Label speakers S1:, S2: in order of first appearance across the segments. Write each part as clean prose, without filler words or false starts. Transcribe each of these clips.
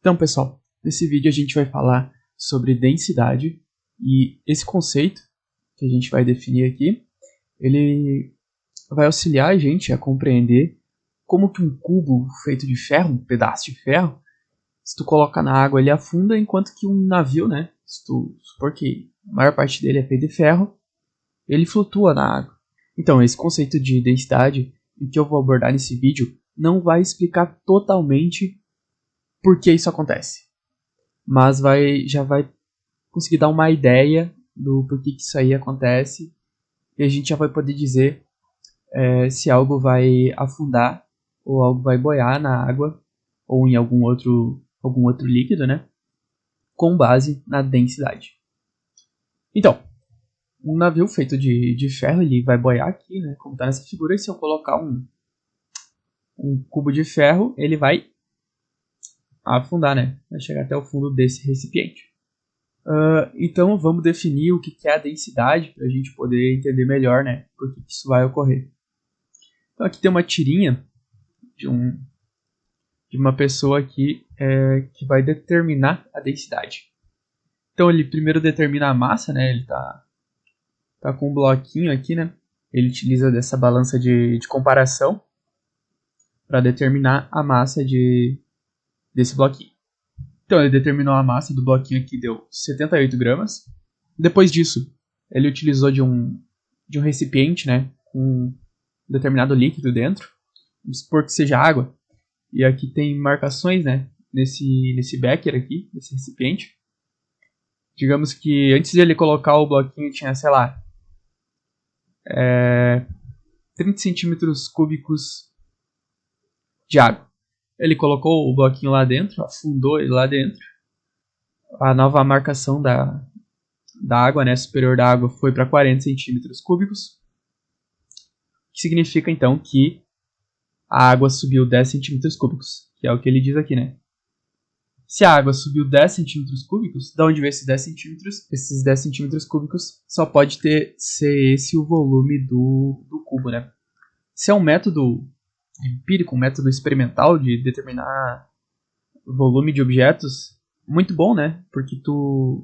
S1: Então, pessoal, nesse vídeo a gente vai falar sobre densidade e esse conceito que a gente vai definir aqui, ele vai auxiliar a gente a compreender como que um cubo feito de ferro, um pedaço de ferro, se tu coloca na água ele afunda, enquanto que um navio, né, se tu supor que a maior parte dele é feito de ferro, ele flutua na água. Então, esse conceito de densidade que eu vou abordar nesse vídeo não vai explicar totalmente por que isso acontece, mas já vai conseguir dar uma ideia do porquê que isso aí acontece e a gente já vai poder dizer se algo vai afundar ou algo vai boiar na água ou em algum outro líquido, né, com base na densidade. Então, um navio feito de ferro, ele vai boiar aqui, né, como está nessa figura, e se eu colocar um cubo de ferro, ele vai afundar, né, vai chegar até o fundo desse recipiente. Então vamos definir o que é a densidade para a gente poder entender melhor, né, por que isso vai ocorrer. Então aqui tem uma tirinha de uma pessoa aqui que vai determinar a densidade. Então ele primeiro determina a massa, né, ele tá com um bloquinho aqui, né, ele utiliza dessa balança de comparação para determinar a massa desse bloquinho. Então ele determinou a massa do bloquinho aqui, deu 78 gramas. Depois disso, ele utilizou de um recipiente, né, com um determinado líquido dentro. Vamos supor que seja água. E aqui tem marcações, né, nesse becker aqui, nesse recipiente. Digamos que antes de ele colocar o bloquinho tinha, sei lá, 30 centímetros cúbicos de água. Ele colocou o bloquinho lá dentro, afundou ele lá dentro. A nova marcação da água, né, superior da água, foi para 40 centímetros cúbicos. Que significa, então, que a água subiu 10 centímetros cúbicos, que é o que ele diz aqui, né? Se a água subiu 10 centímetros cúbicos, de onde veio esses 10 centímetros? Esses 10 centímetros cúbicos só pode ser esse o volume do cubo, né? Se é um método empírico, um método experimental de determinar volume de objetos, muito bom, né? Porque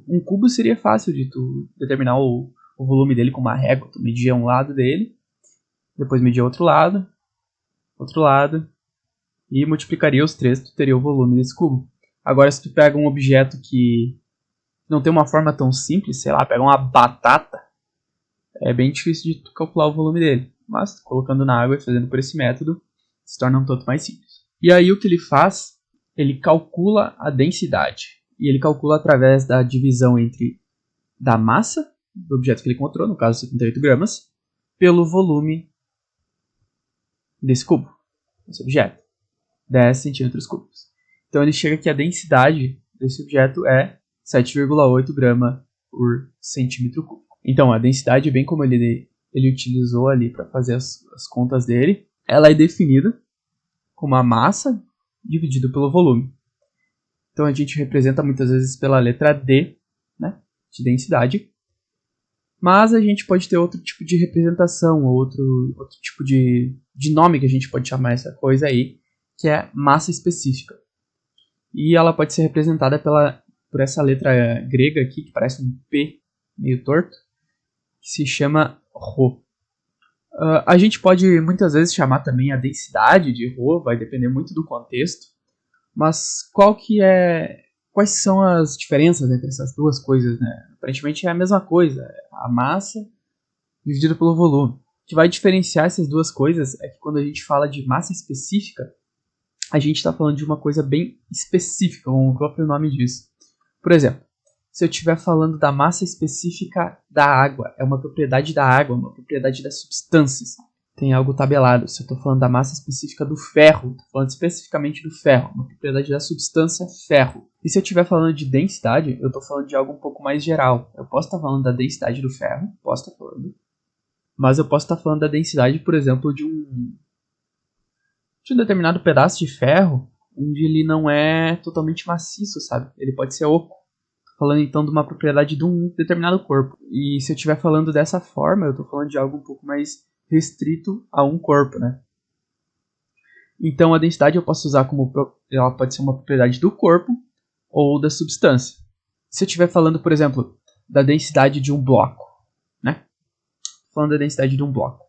S1: um cubo seria fácil de tu determinar o volume dele com uma régua. Tu media um lado dele, depois media outro lado, e multiplicaria os três, tu teria o volume desse cubo. Agora, se tu pega um objeto que não tem uma forma tão simples, sei lá, pega uma batata, é bem difícil de tu calcular o volume dele. Mas, colocando na água e fazendo por esse método, se torna um tanto mais simples. E aí o que ele faz? Ele calcula a densidade. E ele calcula através da divisão da massa do objeto que ele encontrou, no caso 78 gramas, pelo volume desse cubo, desse objeto, 10 centímetros cúbicos. Então ele chega que a densidade desse objeto é 7,8 grama por centímetro cúbico. Então a densidade, bem como ele utilizou ali para fazer as contas dele, ela é definida como a massa dividido pelo volume. Então a gente representa muitas vezes pela letra D, né, de densidade, mas a gente pode ter outro tipo de representação, outro tipo de nome que a gente pode chamar essa coisa aí, que é massa específica. E ela pode ser representada por essa letra grega aqui, que parece um P meio torto, que se chama ρ. A gente pode muitas vezes chamar também a densidade de ρ, vai depender muito do contexto, mas quais são as diferenças entre essas duas coisas, né? Aparentemente é a mesma coisa, a massa dividida pelo volume. O que vai diferenciar essas duas coisas é que quando a gente fala de massa específica, a gente está falando de uma coisa bem específica, como o próprio nome diz. Por exemplo, se eu estiver falando da massa específica da água, é uma propriedade da água, uma propriedade das substâncias. Tem algo tabelado. Se eu estou falando da massa específica do ferro, estou falando especificamente do ferro, uma propriedade da substância ferro. E se eu estiver falando de densidade, eu estou falando de algo um pouco mais geral. Eu posso estar falando da densidade do ferro, mas eu posso estar falando da densidade, por exemplo, de um determinado pedaço de ferro, onde ele não é totalmente maciço, sabe? Ele pode ser oco. Falando então de uma propriedade de um determinado corpo. E se eu estiver falando dessa forma, eu estou falando de algo um pouco mais restrito a um corpo, né? Então a densidade eu posso usar ela pode ser uma propriedade do corpo, ou da substância. Se eu estiver falando, por exemplo, da densidade de um bloco, né? Falando da densidade de um bloco.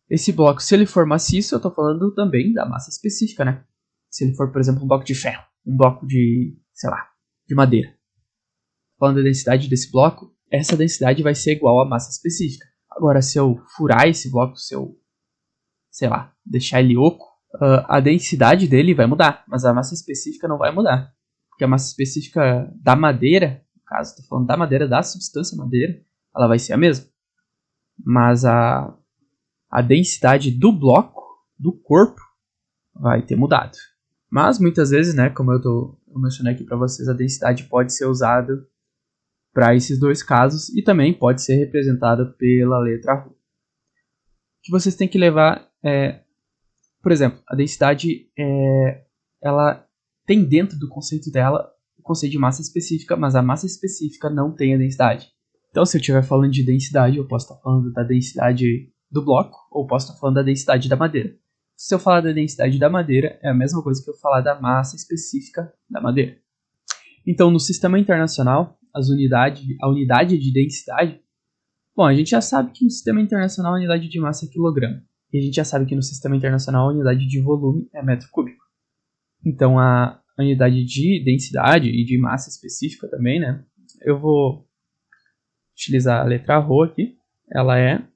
S1: Esse bloco, se ele for maciço, eu estou falando também da massa específica, né? Se ele for, por exemplo, um bloco de ferro, um bloco de, sei lá, de madeira. Falando da densidade desse bloco, essa densidade vai ser igual à massa específica. Agora, se eu furar esse bloco, se eu, sei lá, deixar ele oco, a densidade dele vai mudar, mas a massa específica não vai mudar. Porque a massa específica da madeira, no caso, estou falando da madeira, da substância madeira, ela vai ser a mesma. Mas a densidade do bloco, do corpo, vai ter mudado. Mas muitas vezes, né, como eu mencionei aqui para vocês, a densidade pode ser usada para esses dois casos e também pode ser representada pela letra ρ. O que vocês têm que levar é, por exemplo, a densidade ela tem dentro do conceito dela o conceito de massa específica, mas a massa específica não tem a densidade. Então, se eu estiver falando de densidade, eu posso estar falando da densidade do bloco ou posso estar falando da densidade da madeira. Se eu falar da densidade da madeira, é a mesma coisa que eu falar da massa específica da madeira. Então, no sistema internacional, a unidade de densidade... Bom, a gente já sabe que no sistema internacional a unidade de massa é quilograma. E a gente já sabe que no sistema internacional a unidade de volume é metro cúbico. Então, a unidade de densidade e de massa específica também, né? Eu vou utilizar a letra ρ aqui. Ela é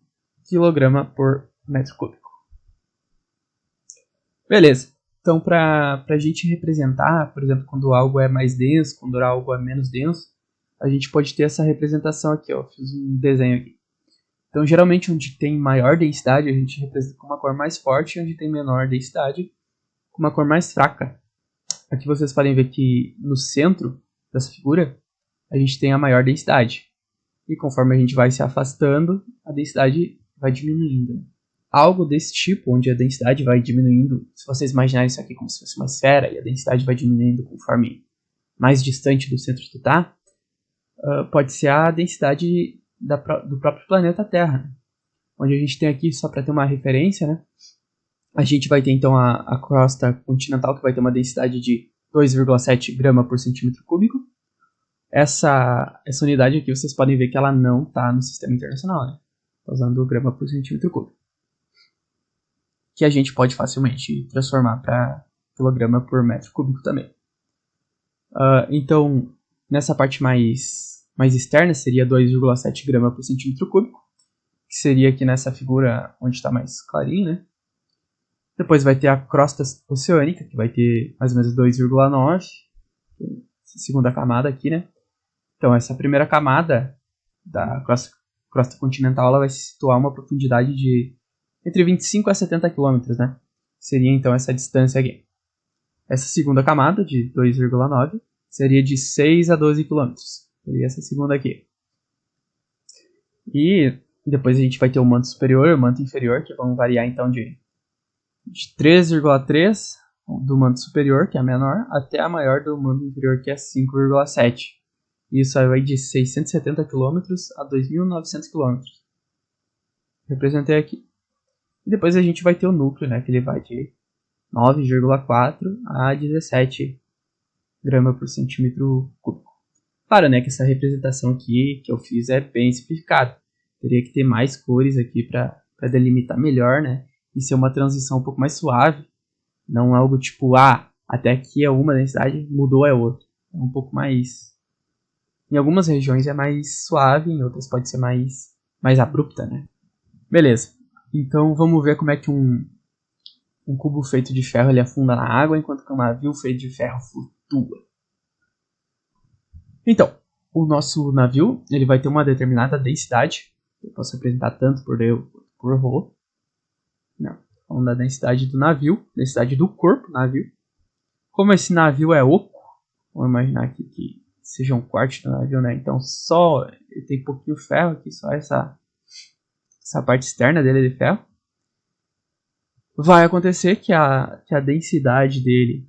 S1: quilograma por metro cúbico. Beleza. Então, para a gente representar, por exemplo, quando algo é mais denso, quando algo é menos denso, a gente pode ter essa representação aqui, ó. Fiz um desenho aqui. Então, geralmente, onde tem maior densidade, a gente representa com uma cor mais forte, e onde tem menor densidade, com uma cor mais fraca. Aqui vocês podem ver que no centro dessa figura, a gente tem a maior densidade. E conforme a gente vai se afastando, a densidade vai diminuindo. Algo desse tipo, onde a densidade vai diminuindo, se vocês imaginarem isso aqui como se fosse uma esfera, e a densidade vai diminuindo conforme mais distante do centro tu tá, pode ser a densidade do próprio planeta Terra. Né? Onde a gente tem aqui, só para ter uma referência, né? A gente vai ter então a crosta continental, que vai ter uma densidade de 2,7 grama por centímetro cúbico. Essa unidade aqui vocês podem ver que ela não está no sistema internacional, né? Está usando grama por centímetro cúbico. Que a gente pode facilmente transformar para quilograma por metro cúbico também. Então, nessa parte mais externa seria 2,7 grama por centímetro cúbico, que seria aqui nessa figura onde está mais clarinho, né? Depois vai ter a crosta oceânica, que vai ter mais ou menos 2,9, segunda camada aqui, né? Então, essa primeira camada da crosta continental, ela vai se situar a uma profundidade de entre 25 a 70 km, né? Seria então essa distância aqui. Essa segunda camada, de 2,9, seria de 6 a 12 km. Seria essa segunda aqui. E depois a gente vai ter o manto superior e o manto inferior, que vão variar então de 3,3 do manto superior, que é a menor, até a maior do manto inferior, que é 5,7. Isso aí vai de 670 km a 2.900 km. Representei aqui. E depois a gente vai ter o núcleo, né, que ele vai de 9,4 a 17 gramas por centímetro cúbico. Claro, né, que essa representação aqui que eu fiz é bem simplificada. Teria que ter mais cores aqui para delimitar melhor, né, e ser uma transição um pouco mais suave. Não algo tipo, até aqui é uma densidade, mudou é outra. É um pouco mais... Em algumas regiões é mais suave, em outras pode ser mais abrupta, né. Beleza. Então vamos ver como é que um cubo feito de ferro ele afunda na água, enquanto que um navio feito de ferro flutua. Então, o nosso navio ele vai ter uma determinada densidade. Eu posso representar tanto por eu quanto por ρ. Não, falando da densidade do navio, densidade do corpo navio. Como esse navio é oco, vamos imaginar aqui que seja um quarto do navio, né? Então só ele tem pouquinho ferro aqui, só essa parte externa dele é de ferro. Vai acontecer que a densidade dele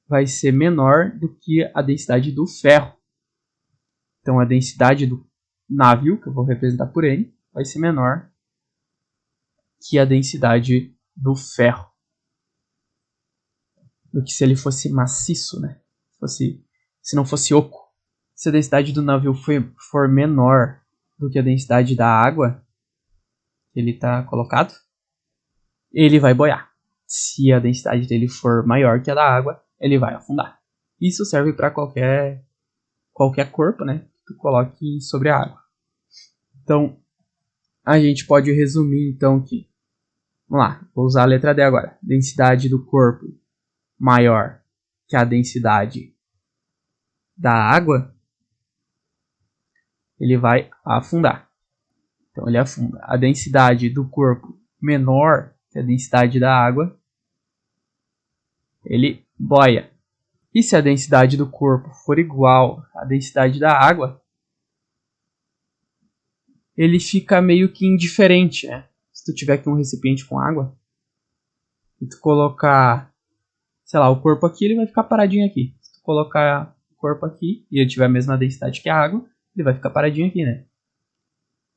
S1: vai ser menor do que a densidade do ferro. Então a densidade do navio, que eu vou representar por N, vai ser menor que a densidade do ferro. Do que se ele fosse maciço, né? se não fosse oco. Se a densidade do navio for menor do que a densidade da água que ele está colocado, ele vai boiar. Se a densidade dele for maior que a da água, ele vai afundar. Isso serve para qualquer corpo, né, que tu coloque sobre a água. Então, a gente pode resumir então que, vamos lá, vou usar a letra D agora. Densidade do corpo maior que a densidade da água, ele vai afundar. Então ele afunda. A densidade do corpo menor que a densidade da água, ele boia. E se a densidade do corpo for igual à densidade da água, ele fica meio que indiferente, né? Se tu tiver aqui um recipiente com água e tu colocar, sei lá, o corpo aqui, ele vai ficar paradinho aqui. Se tu colocar o corpo aqui e ele tiver a mesma densidade que a água, ele vai ficar paradinho aqui, né?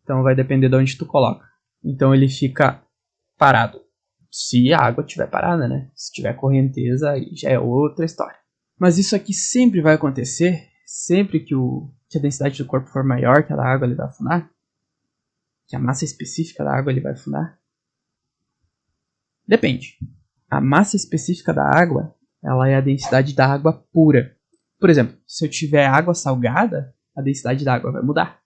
S1: Então vai depender de onde tu coloca. Então ele fica parado. Se a água estiver parada, né? Se tiver correnteza, aí já é outra história. Mas isso aqui sempre vai acontecer. Sempre que a densidade do corpo for maior que a da água, ele vai afundar. Que a massa específica da água, ele vai afundar. Depende. A massa específica da água, ela é a densidade da água pura. Por exemplo, se eu tiver água salgada, a densidade da água vai mudar.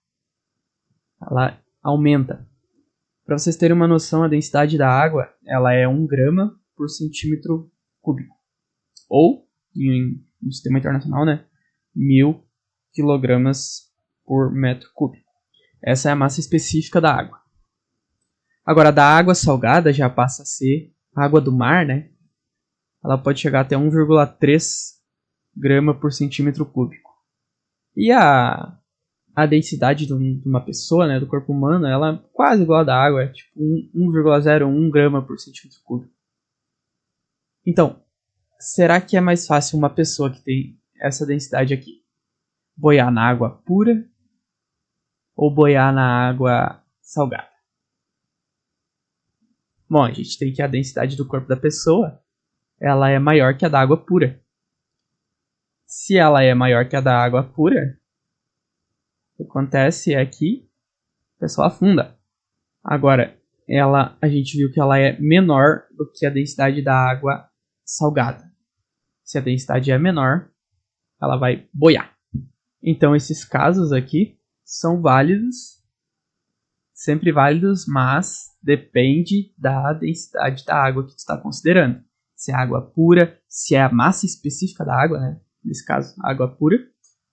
S1: Ela aumenta. Para vocês terem uma noção, a densidade da água, ela é 1 grama por centímetro cúbico. Ou, no sistema internacional, né, 1000 quilogramas por metro cúbico. Essa é a massa específica da água. Agora, da água salgada já passa a ser água do mar, né? Ela pode chegar até 1,3 grama por centímetro cúbico. E a densidade de uma pessoa, né, do corpo humano, ela é quase igual à da água, é tipo 1,01 grama por centímetro cúbico. Então, será que é mais fácil uma pessoa que tem essa densidade aqui boiar na água pura ou boiar na água salgada? Bom, a gente tem que a densidade do corpo da pessoa, ela é maior que a da água pura. Se ela é maior que a da água pura, o que acontece é que a pessoa afunda. Agora, a gente viu que ela é menor do que a densidade da água salgada. Se a densidade é menor, ela vai boiar. Então, esses casos aqui são válidos, sempre válidos, mas depende da densidade da água que tu está considerando. Se é água pura, se é a massa específica da água, né? Nesse caso, água pura,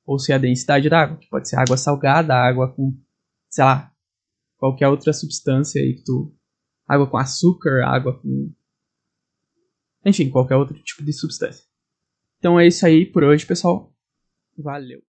S1: ou se é a densidade da água, que pode ser água salgada, água com, sei lá, qualquer outra substância aí que água com açúcar, água com, enfim, qualquer outro tipo de substância. Então é isso aí por hoje, pessoal. Valeu!